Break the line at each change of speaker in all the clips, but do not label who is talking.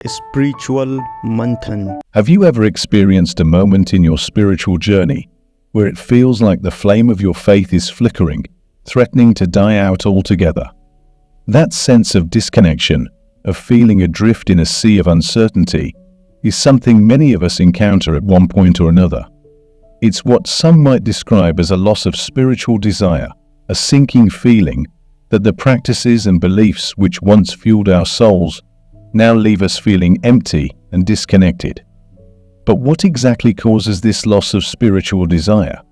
Spiritual Manthan.
Have you ever experienced a moment in your spiritual journey where it feels like the flame of your faith is flickering, threatening to die out altogether? That sense of disconnection, of feeling adrift in a sea of uncertainty, is something many of us encounter at one point or another. It's what some might describe as a loss of spiritual desire, a sinking feeling that the practices and beliefs which once fueled our souls now leave us feeling empty and disconnected. But what exactly causes this loss of spiritual desire?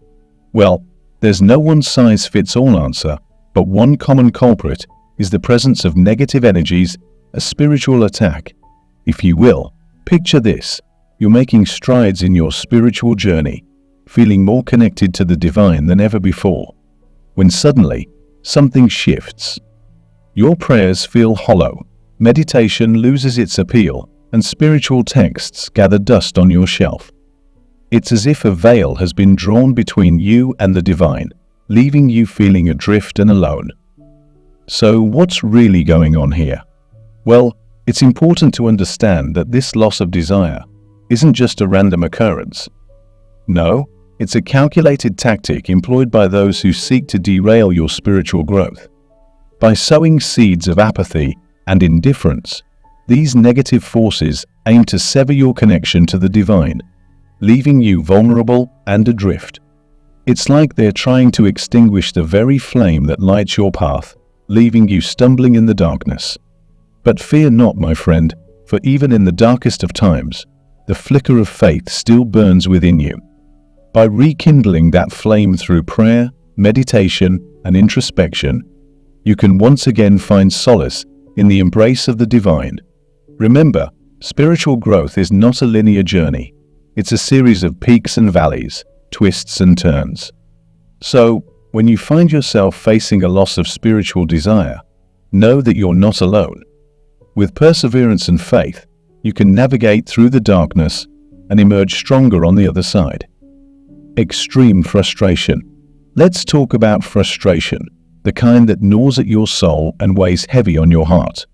Well, there's no one-size-fits-all answer, but one common culprit is the presence of negative energies, a spiritual attack. If you will, picture this: you're making strides in your spiritual journey, feeling more connected to the divine than ever before, when suddenly something shifts. Your prayers feel hollow, meditation loses its appeal, and spiritual texts gather dust on your shelf. It's as if a veil has been drawn between you and the divine, leaving you feeling adrift and alone. So what's really going on here? Well, it's important to understand that this loss of desire isn't just a random occurrence. No, it's a calculated tactic employed by those who seek to derail your spiritual growth. By sowing seeds of apathy and indifference, these negative forces aim to sever your connection to the divine, leaving you vulnerable and adrift. It's like they're trying to extinguish the very flame that lights your path, leaving you stumbling in the darkness. But fear not, my friend, for even in the darkest of times, the flicker of faith still burns within you. By rekindling that flame through prayer, meditation, and introspection, you can once again find solace in the embrace of the divine. Remember, spiritual growth is not a linear journey. It's a series of peaks and valleys, twists and turns. So, when you find yourself facing a loss of spiritual desire, know that you're not alone. With perseverance and faith, you can navigate through the darkness and emerge stronger on the other side. Extreme frustration. Let's talk about frustration, the kind that gnaws at your soul and weighs heavy on your heart.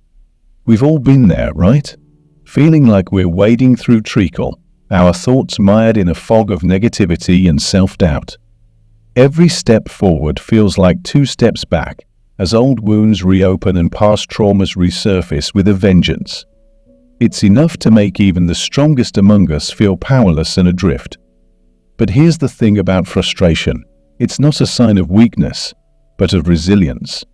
We've all been there, right? Feeling like we're wading through treacle, our thoughts mired in a fog of negativity and self-doubt. Every step forward feels like 2 steps back, as old wounds reopen and past traumas resurface with a vengeance. It's enough to make even the strongest among us feel powerless and adrift. But here's the thing about frustration: it's not a sign of weakness, but of resilience.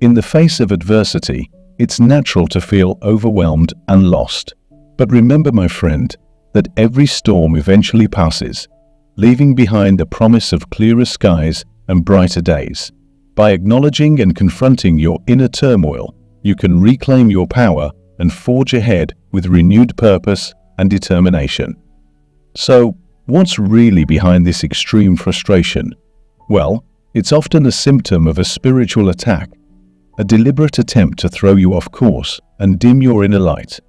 In the face of adversity, it's natural to feel overwhelmed and lost. But remember, my friend, that every storm eventually passes, leaving behind the promise of clearer skies and brighter days. By acknowledging and confronting your inner turmoil, you can reclaim your power and forge ahead with renewed purpose and determination. So, what's really behind this extreme frustration? Well, it's often a symptom of a spiritual attack, a deliberate attempt to throw you off course and dim your inner light.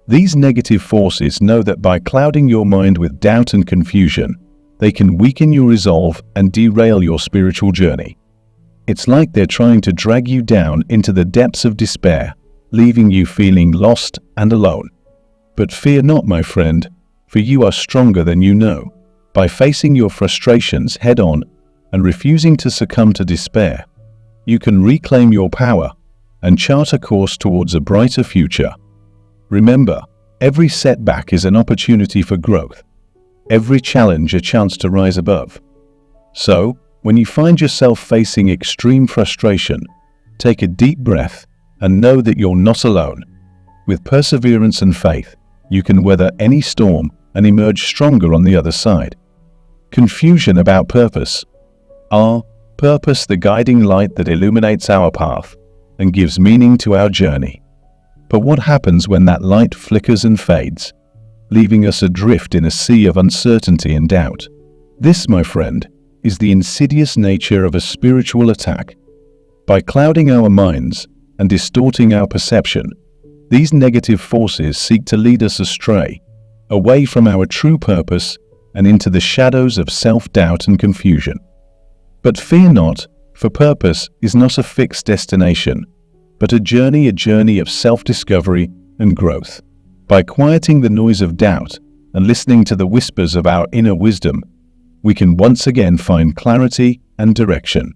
These negative forces know that by clouding your mind with doubt and confusion, they can weaken your resolve and derail your spiritual journey. It's like they're trying to drag you down into the depths of despair, leaving you feeling lost and alone. But fear not, my friend, for you are stronger than you know. By facing your frustrations head-on and refusing to succumb to despair, you can reclaim your power and chart a course towards a brighter future. Remember, every setback is an opportunity for growth, every challenge a chance to rise above. So, when you find yourself facing extreme frustration, take a deep breath and know that you're not alone. With perseverance and faith, you can weather any storm and emerge stronger on the other side. Confusion about purpose. Our purpose, the guiding light that illuminates our path and gives meaning to our journey. But what happens when that light flickers and fades, leaving us adrift in a sea of uncertainty and doubt? This, my friend, is the insidious nature of a spiritual attack. By clouding our minds and distorting our perception, these negative forces seek to lead us astray, away from our true purpose and into the shadows of self-doubt and confusion. But fear not, for purpose is not a fixed destination, but a journey of self-discovery and growth. By quieting the noise of doubt and listening to the whispers of our inner wisdom, we can once again find clarity and direction.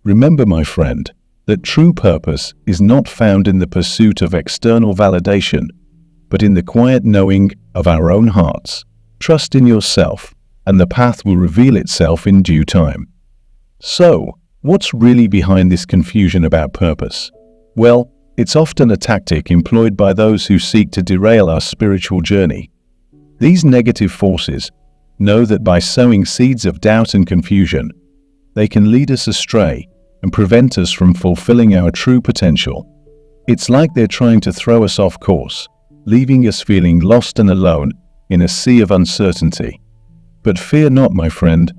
Remember, my friend, that true purpose is not found in the pursuit of external validation, but in the quiet knowing of our own hearts. Trust in yourself, and the path will reveal itself in due time. So, what's really behind this confusion about purpose? Well, it's often a tactic employed by those who seek to derail our spiritual journey. These negative forces know that by sowing seeds of doubt and confusion, they can lead us astray and prevent us from fulfilling our true potential. It's like they're trying to throw us off course, leaving us feeling lost and alone in a sea of uncertainty. But fear not, my friend,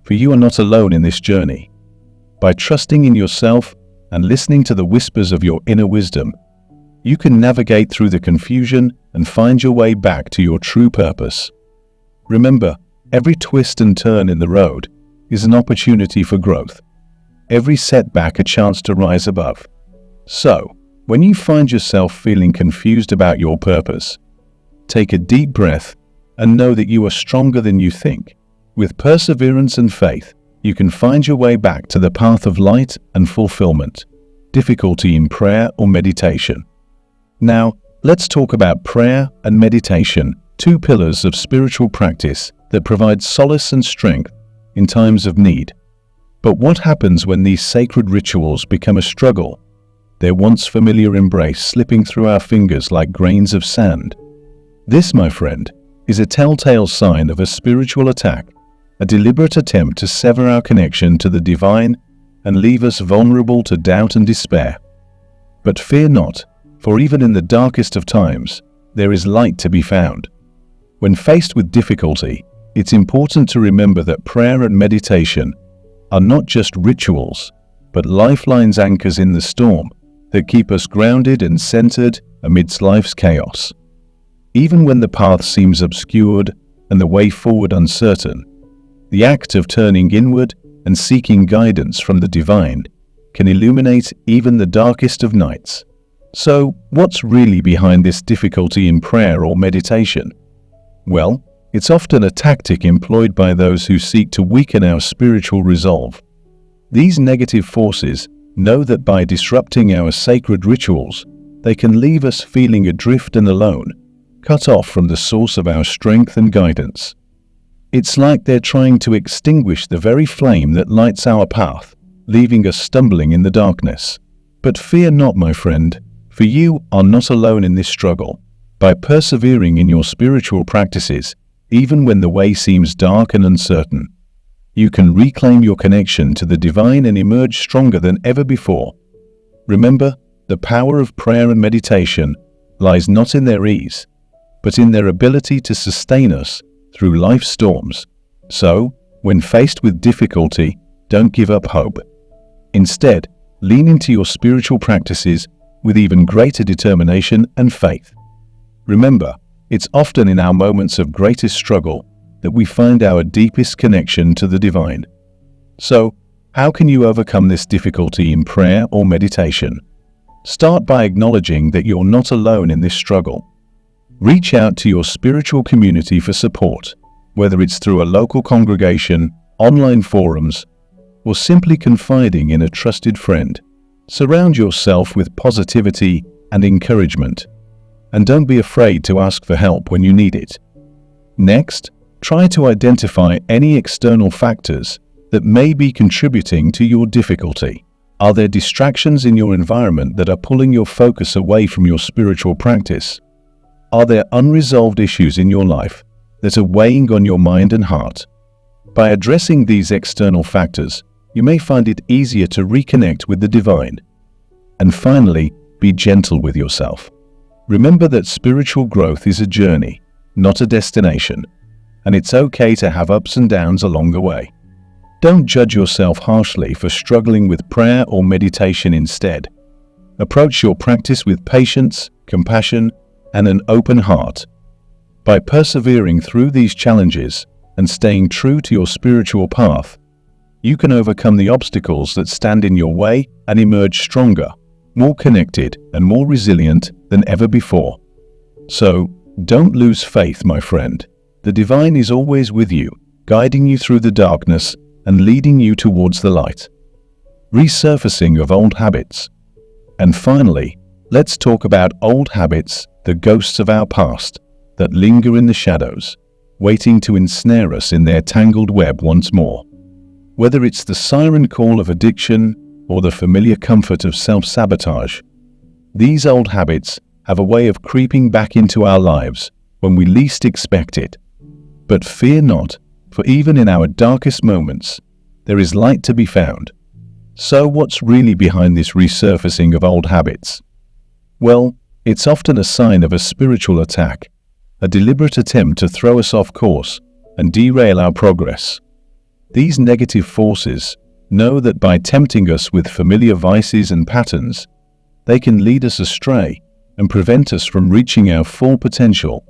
for you are not alone in this journey. By trusting in yourself and listening to the whispers of your inner wisdom, you can navigate through the confusion and find your way back to your true purpose. Remember, every twist and turn in the road is an opportunity for growth. Every setback a chance to rise above. So, when you find yourself feeling confused about your purpose, take a deep breath and know that you are stronger than you think. With perseverance and faith, you can find your way back to the path of light and fulfillment. Difficulty in prayer or meditation. Now, let's talk about prayer and meditation, two pillars of spiritual practice that provide solace and strength in times of need. But what happens when these sacred rituals become a struggle? Their once familiar embrace slipping through our fingers like grains of sand. This, my friend, is a telltale sign of a spiritual attack, a deliberate attempt to sever our connection to the divine and leave us vulnerable to doubt and despair. But fear not, for even in the darkest of times, there is light to be found. When faced with difficulty, it's important to remember that prayer and meditation are not just rituals, but lifelines, anchors in the storm that keep us grounded and centered amidst life's chaos. Even when the path seems obscured and the way forward uncertain, the act of turning inward and seeking guidance from the divine can illuminate even the darkest of nights. So, what's really behind this difficulty in prayer or meditation? Well, it's often a tactic employed by those who seek to weaken our spiritual resolve. These negative forces know that by disrupting our sacred rituals, they can leave us feeling adrift and alone, cut off from the source of our strength and guidance. It's like they're trying to extinguish the very flame that lights our path, leaving us stumbling in the darkness. But fear not, my friend, for you are not alone in this struggle. By persevering in your spiritual practices, even when the way seems dark and uncertain, you can reclaim your connection to the divine and emerge stronger than ever before. Remember, the power of prayer and meditation lies not in their ease, but in their ability to sustain us through life's storms. So, when faced with difficulty, don't give up hope. Instead, lean into your spiritual practices with even greater determination and faith. Remember, it's often in our moments of greatest struggle that we find our deepest connection to the divine. So, how can you overcome this difficulty in prayer or meditation? Start by acknowledging that you're not alone in this struggle. Reach out to your spiritual community for support, whether it's through a local congregation, online forums, or simply confiding in a trusted friend. Surround yourself with positivity and encouragement, and don't be afraid to ask for help when you need it. Next, try to identify any external factors that may be contributing to your difficulty. Are there distractions in your environment that are pulling your focus away from your spiritual practice? Are there unresolved issues in your life that are weighing on your mind and heart? By addressing these external factors, you may find it easier to reconnect with the divine. And finally, be gentle with yourself. Remember that spiritual growth is a journey, not a destination, and it's okay to have ups and downs along the way. Don't judge yourself harshly for struggling with prayer or meditation. Instead, approach your practice with patience, compassion, and an open heart. By persevering through these challenges and staying true to your spiritual path, you can overcome the obstacles that stand in your way and emerge stronger, more connected, and more resilient than ever before. So, Don't lose faith, my friend. The divine is always with you, guiding you through the darkness and leading you towards the light. Resurfacing of old habits. And finally, let's talk about old habits, the ghosts of our past, that linger in the shadows, waiting to ensnare us in their tangled web once more. Whether it's the siren call of addiction or the familiar comfort of self-sabotage, these old habits have a way of creeping back into our lives when we least expect it. But fear not, for even in our darkest moments, there is light to be found. So what's really behind this resurfacing of old habits? Well, it's often a sign of a spiritual attack, a deliberate attempt to throw us off course and derail our progress. These negative forces know that by tempting us with familiar vices and patterns, they can lead us astray and prevent us from reaching our full potential.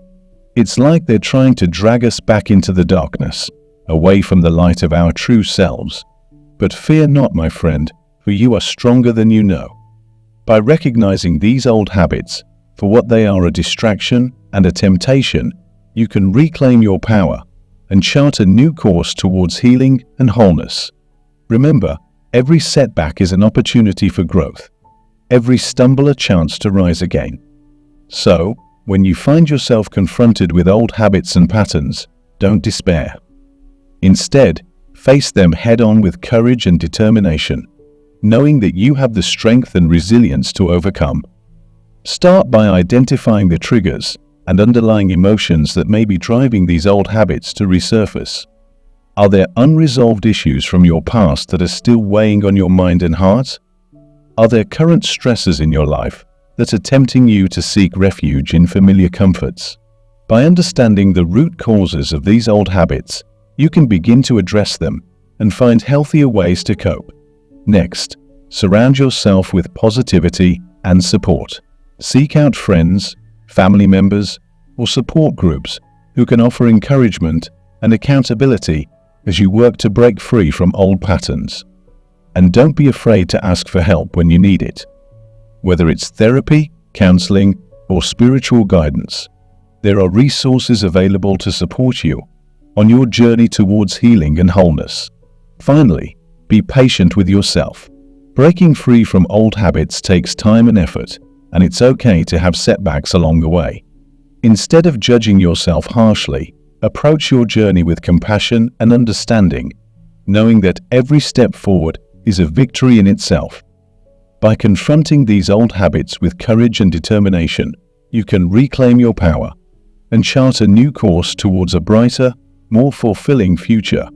It's like they're trying to drag us back into the darkness, away from the light of our true selves. But fear not, my friend, for you are stronger than you know. By recognizing these old habits for what they are, a distraction and a temptation, you can reclaim your power and chart a new course towards healing and wholeness. Remember, every setback is an opportunity for growth, every stumble a chance to rise again. So, when you find yourself confronted with old habits and patterns, don't despair. Instead, face them head-on with courage and determination, knowing that you have the strength and resilience to overcome. Start by identifying the triggers and underlying emotions that may be driving these old habits to resurface. Are there unresolved issues from your past that are still weighing on your mind and heart? Are there current stresses in your life that are tempting you to seek refuge in familiar comforts? By understanding the root causes of these old habits, you can begin to address them and find healthier ways to cope. Next, surround yourself with positivity and support. Seek out friends, family members, or support groups who can offer encouragement and accountability as you work to break free from old patterns. And don't be afraid to ask for help when you need it. Whether it's therapy, counseling, or spiritual guidance, there are resources available to support you on your journey towards healing and wholeness. Finally, be patient with yourself. Breaking free from old habits takes time and effort, and it's okay to have setbacks along the way. Instead of judging yourself harshly, approach your journey with compassion and understanding, knowing that every step forward is a victory in itself. By confronting these old habits with courage and determination, you can reclaim your power and chart a new course towards a brighter, more fulfilling future.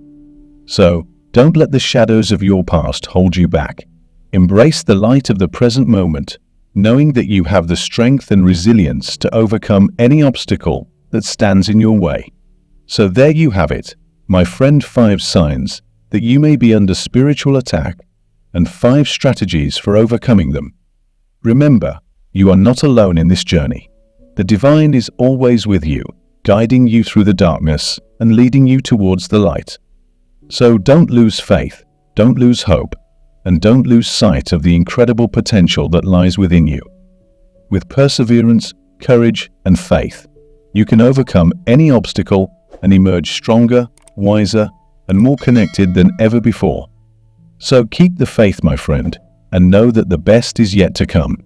So, don't let the shadows of your past hold you back. Embrace the light of the present moment, knowing that you have the strength and resilience to overcome any obstacle that stands in your way. So there you have it, my friend, 5 signs that you may be under spiritual attack and 5 strategies for overcoming them. Remember, you are not alone in this journey. The divine is always with you, guiding you through the darkness and leading you towards the light. So don't lose faith, don't lose hope, and don't lose sight of the incredible potential that lies within you. With perseverance, courage, and faith, you can overcome any obstacle and emerge stronger, wiser, and more connected than ever before. So keep the faith, my friend, and know that the best is yet to come.